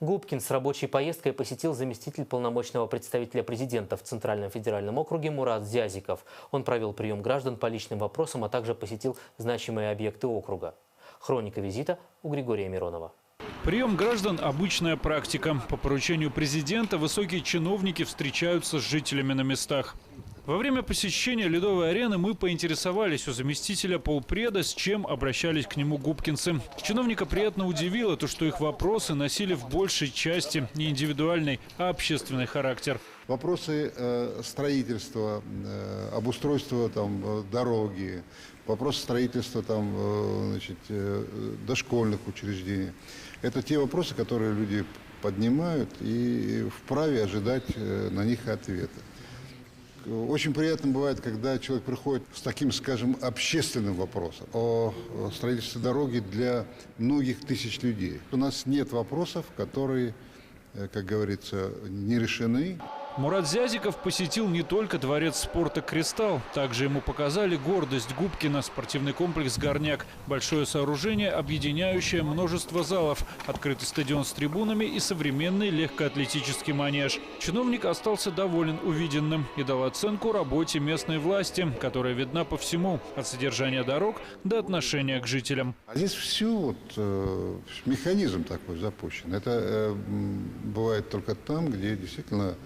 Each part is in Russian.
Губкин с рабочей поездкой посетил заместитель полномочного представителя президента в Центральном федеральном округе Мурат Зязиков. Он провел прием граждан по личным вопросам, а также посетил значимые объекты округа. Хроника визита у Григория Миронова. Прием граждан – обычная практика. По поручению президента высокие чиновники встречаются с жителями на местах. Во время посещения Ледовой арены мы поинтересовались у заместителя полпреда, с чем обращались к нему губкинцы. Чиновника приятно удивило то, что их вопросы носили в большей части не индивидуальный, а общественный характер. Вопросы строительства, обустройства дороги, вопросы строительства дошкольных учреждений. Это те вопросы, которые люди поднимают и вправе ожидать на них ответа. Очень приятно бывает, когда человек приходит с таким, скажем, общественным вопросом о строительстве дороги для многих тысяч людей. У нас нет вопросов, которые, как говорится, не решены. Мурат Зязиков посетил не только дворец спорта «Кристалл». Также ему показали гордость Губкина – спортивный комплекс «Горняк». Большое сооружение, объединяющее множество залов, открытый стадион с трибунами и современный легкоатлетический манеж. Чиновник остался доволен увиденным и дал оценку работе местной власти, которая видна по всему – от содержания дорог до отношения к жителям. А здесь все, механизм такой запущен. Это бывает только там, где действительно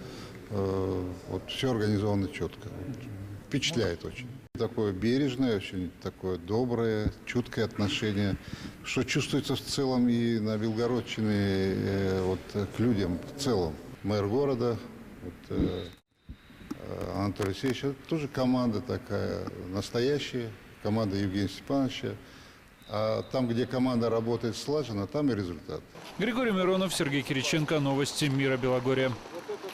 все организовано четко. Впечатляет очень. Такое бережное, очень такое доброе, чуткое отношение, что чувствуется в целом и на Белгородчине к людям в целом. Мэр города Анатолий Алексеевич, это тоже команда такая настоящая, команда Евгения Степановича. А там, где команда работает слаженно, там и результат. Григорий Миронов, Сергей Кириченко. Новости Мира Белогорья.